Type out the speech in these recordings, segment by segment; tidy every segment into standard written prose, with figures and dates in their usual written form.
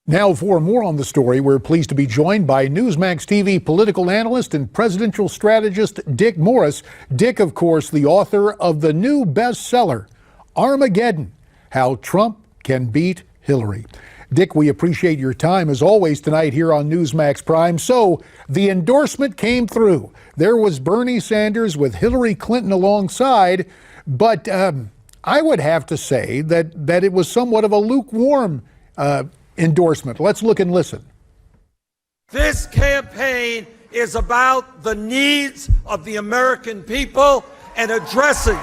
Now, for more on the story, we're pleased to be joined by Newsmax TV political analyst and presidential strategist Dick Morris. Dick, of course, the author of the new bestseller, Armageddon: How Trump Can Beat Hillary. Dick, we appreciate your time as always tonight here on Newsmax Prime. So, the endorsement came through. There was Bernie Sanders with Hillary Clinton alongside, but I would have to say that it was somewhat of a lukewarm endorsement. Let's look and listen. This campaign is about the needs of the American people and addressing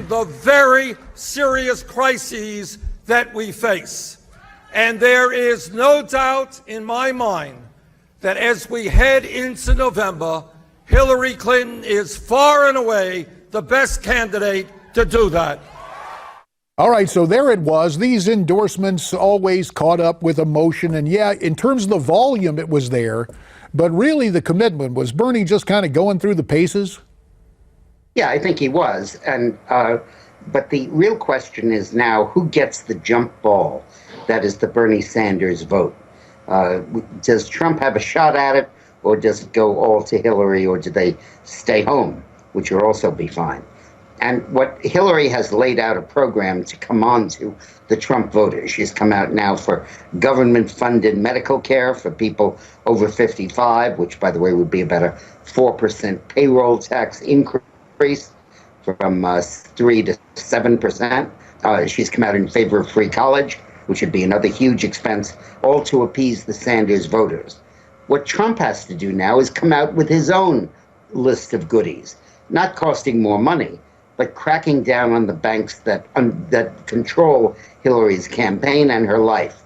the very serious crises that we face. And there is no doubt in my mind that as we head into November, Hillary Clinton is far and away the best candidate to do that. All right, so there it was. These endorsements always caught up with emotion. And yeah, in terms of the volume, it was there. But really, the commitment, was Bernie just kind of going through the paces? Yeah, I think he was. But the real question is now, who gets the jump ball that is the Bernie Sanders vote? Does Trump have a shot at it, or does it go all to Hillary, or do they stay home, which will also be fine? And what Hillary has laid out a program to come on to the Trump voters. She's come out now for government-funded medical care for people over 55, which, by the way, would be about a 4% payroll tax increase from 3 to 7%. She's come out in favor of free college, which would be another huge expense, all to appease the Sanders voters. What Trump has to do now is come out with his own list of goodies, not costing more money, but cracking down on the banks that control Hillary's campaign and her life.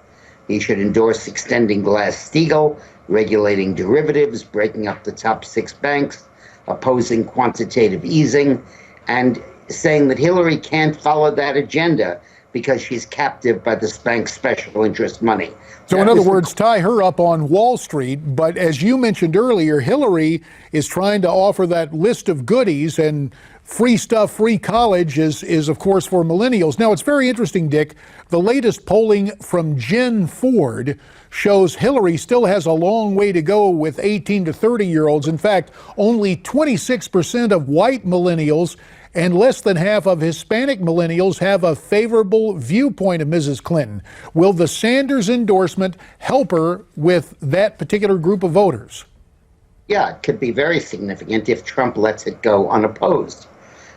He should endorse extending Glass-Steagall, regulating derivatives, breaking up the top 6 banks, opposing quantitative easing, and saying that Hillary can't follow that agenda because she's captive by this bank's special interest money. So in other words, tie her up on Wall Street. But as you mentioned earlier, Hillary is trying to offer that list of goodies, and free stuff, free college is of course for millennials. Now, it's very interesting, Dick. The latest polling from Jen Ford shows Hillary still has a long way to go with 18 to 30-year-olds. In fact, only 26% of white millennials and less than half of Hispanic millennials have a favorable viewpoint of Mrs. Clinton. Will the Sanders endorsement help her with that particular group of voters? Yeah, it could be very significant if Trump lets it go unopposed.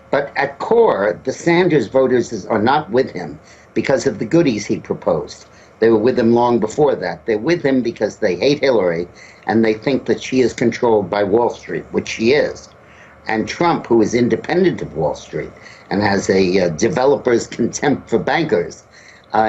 But at core, the Sanders voters are not with him because of the goodies he proposed. They were with him long before that. They're with him because they hate Hillary and they think that she is controlled by Wall Street, which she is. And Trump, who is independent of Wall Street and has a developer's contempt for bankers,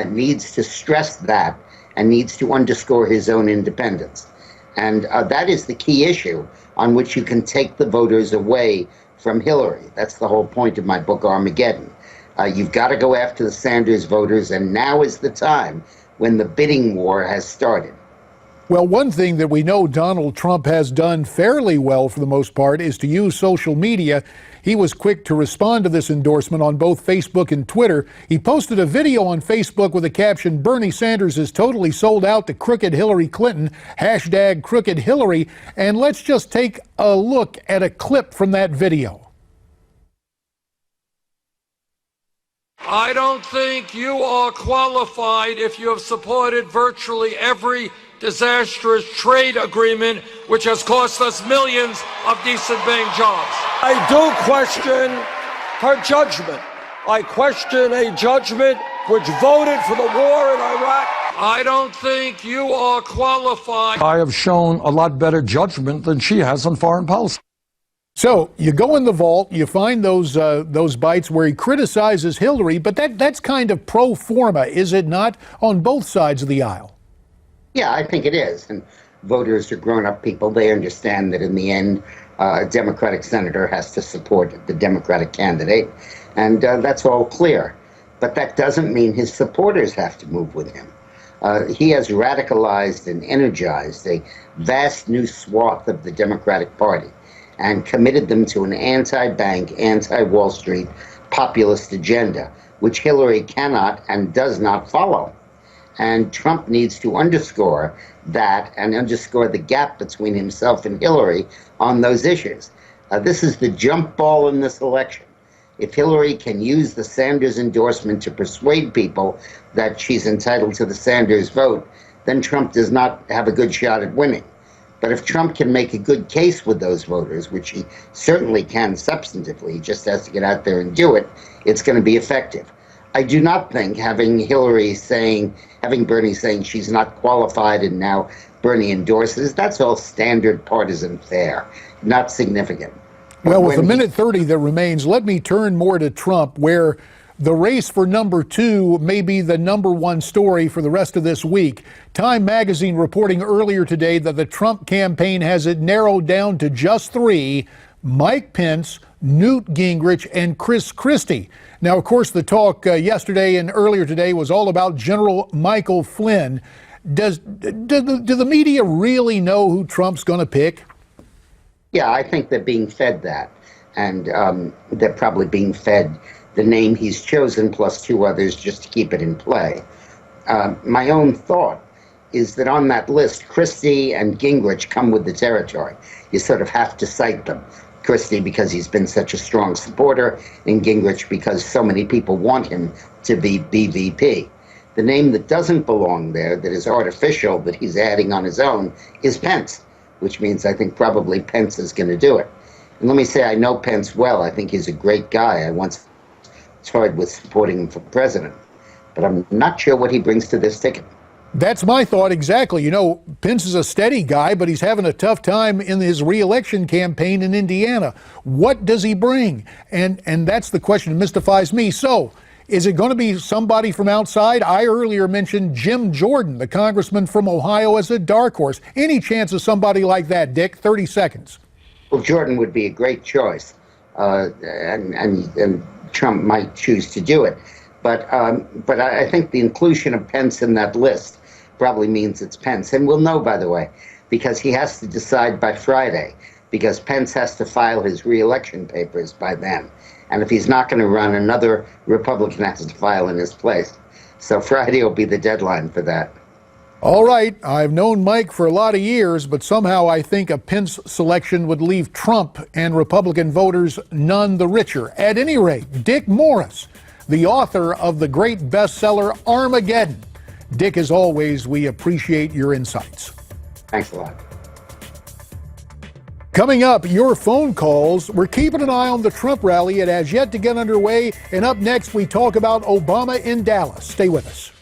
needs to stress that and needs to underscore his own independence. And that is the key issue on which you can take the voters away from Hillary. That's the whole point of my book, Armageddon. You've got to go after the Sanders voters, and now is the time when the bidding war has started. Well, one thing that we know Donald Trump has done fairly well for the most part is to use social media. He was quick to respond to this endorsement on both Facebook and Twitter. He posted a video on Facebook with a caption, "Bernie Sanders is totally sold out to crooked Hillary Clinton, hashtag crooked Hillary." And let's just take a look at a clip from that video. I don't think you are qualified if you have supported virtually every disastrous trade agreement which has cost us millions of decent paying jobs. I do question her judgment. I question a judgment which voted for the war in Iraq. I don't think you are qualified. I have shown a lot better judgment than she has on foreign policy. So you go in the vault, you find those bites where he criticizes Hillary, but that's kind of pro forma, is it not, on both sides of the aisle? Yeah, I think it is. And voters are grown-up people. They understand that in the end, a Democratic senator has to support the Democratic candidate. And that's all clear. But that doesn't mean his supporters have to move with him. He has radicalized and energized a vast new swath of the Democratic Party and committed them to an anti-bank, anti-Wall Street populist agenda, which Hillary cannot and does not follow. And Trump needs to underscore that and underscore the gap between himself and Hillary on those issues. This is the jump ball in this election. If Hillary can use the Sanders endorsement to persuade people that she's entitled to the Sanders vote, then Trump does not have a good shot at winning. But if Trump can make a good case with those voters, which he certainly can substantively, he just has to get out there and do it, it's going to be effective. I do not think having Bernie saying she's not qualified and now Bernie endorses, that's all standard partisan fare, not significant. Well, with a minute 30 that remains, let me turn more to Trump, where the race for number 2 may be the number 1 story for the rest of this week. Time magazine reporting earlier today that the Trump campaign has it narrowed down to just 3: Mike Pence, Newt Gingrich, and Chris Christie. Now, of course, the talk yesterday and earlier today was all about General Michael Flynn. Do the media really know who Trump's going to pick? Yeah, I think they're being fed that. And they're probably being fed the name he's chosen plus 2 others just to keep it in play. My own thought is that on that list, Christie and Gingrich come with the territory. You sort of have to cite them. Christie because he's been such a strong supporter, and Gingrich because so many people want him to be BVP. The name that doesn't belong there, that is artificial, that he's adding on his own, is Pence, which means I think probably Pence is going to do it. And let me say, I know Pence well. I think he's a great guy. I once toyed with supporting him for president, but I'm not sure what he brings to this ticket. That's my thought exactly. You know, Pence is a steady guy, but he's having a tough time in his re-election campaign in Indiana. What does he bring? And that's the question that mystifies me. So, is it going to be somebody from outside? I earlier mentioned Jim Jordan, the congressman from Ohio, as a dark horse. Any chance of somebody like that, Dick? 30 seconds. Well, Jordan would be a great choice, and Trump might choose to do it. But I think the inclusion of Pence in that list probably means it's Pence. And we'll know, by the way, because he has to decide by Friday, because Pence has to file his re-election papers by then. And if he's not going to run, another Republican has to file in his place. So Friday will be the deadline for that. All right. I've known Mike for a lot of years, but somehow I think a Pence selection would leave Trump and Republican voters none the richer. At any rate, Dick Morris, the author of the great bestseller Armageddon. Dick, as always, we appreciate your insights. Thanks a lot. Coming up, your phone calls. We're keeping an eye on the Trump rally. It has yet to get underway. And up next, we talk about Obama in Dallas. Stay with us.